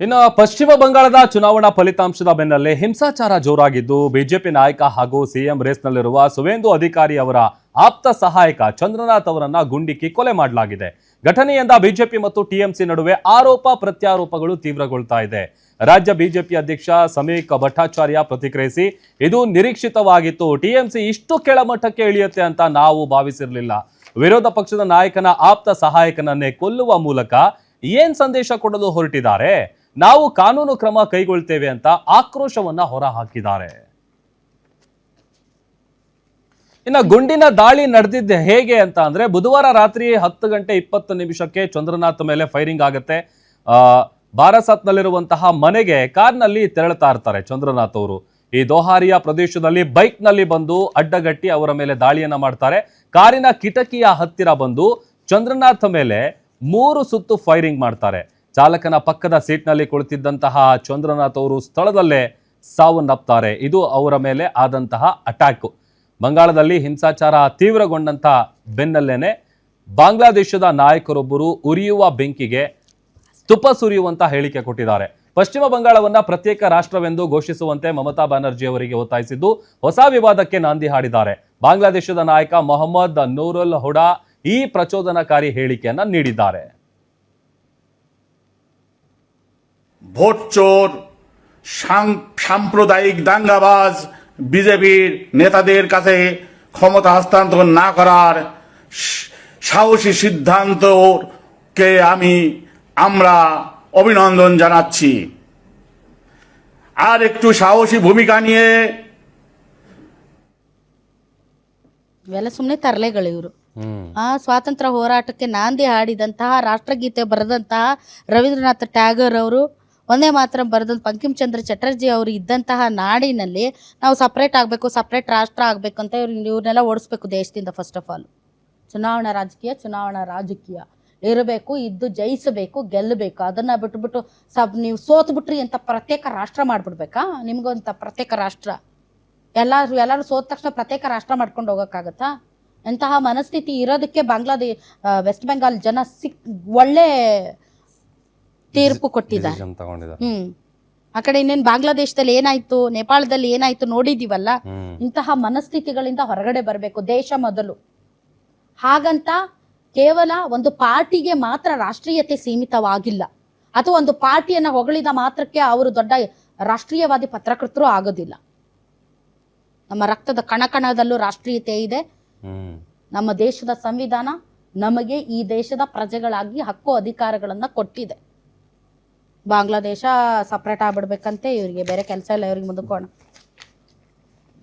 ಇನ್ನು ಪಶ್ಚಿಮ ಬಂಗಾಳದ ಚುನಾವಣಾ ಫಲಿತಾಂಶದ ಬೆನ್ನಲ್ಲೇ ಹಿಂಸಾಚಾರ ಜೋರಾಗಿದ್ದು ಬಿಜೆಪಿ ನಾಯಕ ಹಾಗೂ ಸಿಎಂ ರೇಸ್ನಲ್ಲಿರುವ ಸುವೇಂದು ಅಧಿಕಾರಿ ಅವರ ಆಪ್ತ ಸಹಾಯಕ ಚಂದ್ರನಾಥ್ ಅವರನ್ನ ಗುಂಡಿಕ್ಕಿ ಕೊಲೆ ಮಾಡಲಾಗಿದೆ. ಘಟನೆಯಿಂದ ಬಿಜೆಪಿ ಮತ್ತು ಟಿಎಂಸಿ ನಡುವೆ ಆರೋಪ ಪ್ರತ್ಯಾರೋಪಗಳು ತೀವ್ರಗೊಳ್ತಾ ಇದೆ. ರಾಜ್ಯ ಬಿಜೆಪಿ ಅಧ್ಯಕ್ಷ ಸಮೀಕ್ ಭಟ್ಟಾಚಾರ್ಯ ಪ್ರತಿಕ್ರಿಯಿಸಿ, ಇದು ನಿರೀಕ್ಷಿತವಾಗಿತ್ತು. ಟಿಎಂಸಿ ಇಷ್ಟು ಕೆಳಮಟ್ಟಕ್ಕೆ ಇಳಿಯುತ್ತೆ ಅಂತ ನಾವು ಭಾವಿಸಿರಲಿಲ್ಲ. ವಿರೋಧ ಪಕ್ಷದ ನಾಯಕನ ಆಪ್ತ ಸಹಾಯಕನನ್ನೇ ಕೊಲ್ಲುವ ಮೂಲಕ ಏನ್ ಸಂದೇಶ ಕೊಡಲು ಹೊರಟಿದ್ದಾರೆ? ನಾವು ಕಾನೂನು ಕ್ರಮ ಕೈಗೊಳ್ತೇವೆ ಅಂತ ಆಕ್ರೋಶವನ್ನ ಹೊರಹಾಕಿದ್ದಾರೆ. ಇನ್ನು ಗುಂಡಿನ ದಾಳಿ ನಡೆದಿದ್ದೆ ಹೇಗೆ ಅಂತ ಅಂದ್ರೆ ಬುಧವಾರ ರಾತ್ರಿ 10:20 ಚಂದ್ರನಾಥ್ ಮೇಲೆ ಫೈರಿಂಗ್ ಆಗುತ್ತೆ. ಬಾರಾಸಾತ್ನಲ್ಲಿರುವಂತಹ ಮನೆಗೆ ಕಾರ್ನಲ್ಲಿ ತೆರಳುತ್ತಾ ಇರ್ತಾರೆ ಚಂದ್ರನಾಥ್ ಅವರು. ಈ ದೋಹಾರಿಯಾ ಪ್ರದೇಶದಲ್ಲಿ ಬೈಕ್ ನಲ್ಲಿ ಬಂದು ಅಡ್ಡಗಟ್ಟಿ ಅವರ ಮೇಲೆ ದಾಳಿಯನ್ನ ಮಾಡ್ತಾರೆ. ಕಾರಿನ ಕಿಟಕಿಯ ಹತ್ತಿರ ಬಂದು ಚಂದ್ರನಾಥ್ ಮೇಲೆ 3 ಸುತ್ತು ಫೈರಿಂಗ್ ಮಾಡ್ತಾರೆ. ಚಾಲಕನ ಪಕ್ಕದ ಸೀಟ್ನಲ್ಲಿ ಕುಳಿತಿದ್ದಂತಹ ಚಂದ್ರನಾಥ್ ಅವರು ಸ್ಥಳದಲ್ಲೇ ಸಾವನ್ನಪ್ತಾರೆ. ಇದು ಅವರ ಮೇಲೆ ಆದಂತಹ ಅಟ್ಯಾಕ್. ಬಂಗಾಳದಲ್ಲಿ ಹಿಂಸಾಚಾರ ತೀವ್ರಗೊಂಡಂತಹ ಬೆನ್ನಲ್ಲೇನೆ ಬಾಂಗ್ಲಾದೇಶದ ನಾಯಕರೊಬ್ಬರು ಉರಿಯುವ ಬೆಂಕಿಗೆ ತುಪ್ಪ ಸುರಿಯುವಂತ ಹೇಳಿಕೆ ಕೊಟ್ಟಿದ್ದಾರೆ. ಪಶ್ಚಿಮ ಬಂಗಾಳವನ್ನ ಪ್ರತ್ಯೇಕ ರಾಷ್ಟ್ರವೆಂದು ಘೋಷಿಸುವಂತೆ ಮಮತಾ ಬ್ಯಾನರ್ಜಿ ಅವರಿಗೆ ಒತ್ತಾಯಿಸಿದ್ದು ಹೊಸ ವಿವಾದಕ್ಕೆ ನಾಂದಿ ಹಾಡಿದ್ದಾರೆ. ಬಾಂಗ್ಲಾದೇಶದ ನಾಯಕ ಮೊಹಮ್ಮದ್ ನೂರುಲ್ ಹುಡಾ ಈ ಪ್ರಚೋದನಕಾರಿ ಹೇಳಿಕೆಯನ್ನ ನೀಡಿದ್ದಾರೆ. ভোট চোর সাম্প্রদায়িক দাঙ্গাবাজ বিজেপির নেতাদের কাছে ক্ষমতা হস্তান্তর না করার সাহসী সিদ্ধান্তকে আমরা অভিনন্দন জানাচ্ছি। আর একটু সাহসী ভূমিকা নিয়ে ಇವೆಲ್ಲ ಸುಮ್ಮನೆ ತರಲೆಗಳು ಇವರು. ಸ್ವಾತಂತ್ರ್ಯ ಹೋರಾಟಕ್ಕೆ ನಾಂದಿ ಹಾಡಿದಂತಹ, ರಾಷ್ಟ್ರಗೀತೆ ಬರೆದಂತಹ ರವೀಂದ್ರನಾಥ್ ಟ್ಯಾಗೋರ್ ಅವರು, ಒಂದೇ ಮಾತ್ರ ಬರೆದಂತ ಬಂಕಿಮ್ ಚಂದ್ರ ಚಟರ್ಜಿ ಅವರು ಇದ್ದಂತಹ ನಾಡಿನಲ್ಲಿ ನಾವು ಸಪ್ರೇಟ್ ಆಗಬೇಕು, ಸಪ್ರೇಟ್ ರಾಷ್ಟ್ರ ಆಗಬೇಕು ಅಂತ ಇವ್ರನ್ನೆಲ್ಲ ಓಡಿಸ್ಬೇಕು ದೇಶದಿಂದ. ಫಸ್ಟ್ ಆಫ್ ಆಲ್ ಚುನಾವಣಾ ರಾಜಕೀಯ ಇರಬೇಕು, ಇದ್ದು ಜಯಿಸಬೇಕು, ಗೆಲ್ಲಬೇಕು. ಅದನ್ನ ಬಿಟ್ಬಿಟ್ಟು ನೀವು ಸೋತ್ಬಿಟ್ರಿ ಅಂತ ಪ್ರತ್ಯೇಕ ರಾಷ್ಟ್ರ ಮಾಡಿಬಿಡ್ಬೇಕಾ? ನಿಮ್ಗೊಂತ ಪ್ರತ್ಯೇಕ ರಾಷ್ಟ್ರ ಎಲ್ಲರೂ ಸೋತ ತಕ್ಷಣ ಪ್ರತ್ಯೇಕ ರಾಷ್ಟ್ರ ಮಾಡ್ಕೊಂಡು ಹೋಗೋಕ್ಕಾಗತ್ತಾ? ಎಂತಹ ಮನಸ್ಥಿತಿ ಇರೋದಕ್ಕೆ ವೆಸ್ಟ್ ಬೆಂಗಾಲ್ ಜನ ಒಳ್ಳೆ ತೀರ್ಪು ಕೊಟ್ಟಿದ್ದಾರೆ. ಆ ಕಡೆ ಇನ್ನೇನು ಬಾಂಗ್ಲಾದೇಶದಲ್ಲಿ ಏನಾಯ್ತು, ನೇಪಾಳದಲ್ಲಿ ಏನಾಯ್ತು ನೋಡಿದೀವಲ್ಲ. ಇಂತಹ ಮನಸ್ಥಿತಿಗಳಿಂದ ಹೊರಗಡೆ ಬರಬೇಕು. ದೇಶ ಮೊದಲು. ಹಾಗಂತ ಕೇವಲ ಒಂದು ಪಾರ್ಟಿಗೆ ಮಾತ್ರ ರಾಷ್ಟ್ರೀಯತೆ ಸೀಮಿತವಾಗಿಲ್ಲ, ಅಥವಾ ಒಂದು ಪಾರ್ಟಿಯನ್ನ ಹೊಗಳಿದ ಮಾತ್ರಕ್ಕೆ ಅವರು ದೊಡ್ಡ ರಾಷ್ಟ್ರೀಯವಾದಿ ಪತ್ರಕರ್ತರು ಆಗೋದಿಲ್ಲ. ನಮ್ಮ ರಕ್ತದ ಕಣಕಣದಲ್ಲೂ ರಾಷ್ಟ್ರೀಯತೆ ಇದೆ. ನಮ್ಮ ದೇಶದ ಸಂವಿಧಾನ ನಮಗೆ ಈ ದೇಶದ ಪ್ರಜೆಗಳಾಗಿ ಹಕ್ಕು ಅಧಿಕಾರಗಳನ್ನ ಕೊಟ್ಟಿದೆ. ಬಾಂಗ್ಲಾದೇಶ ಸಪ್ರೇಟ್ ಆಗ್ಬಿಡ್ಬೇಕಂತೆ, ಇವರಿಗೆ ಬೇರೆ ಕೆಲಸ ಇಲ್ಲ, ಇವ್ರಿಗೆ ಮುಂದಕ್ಕೋಣ.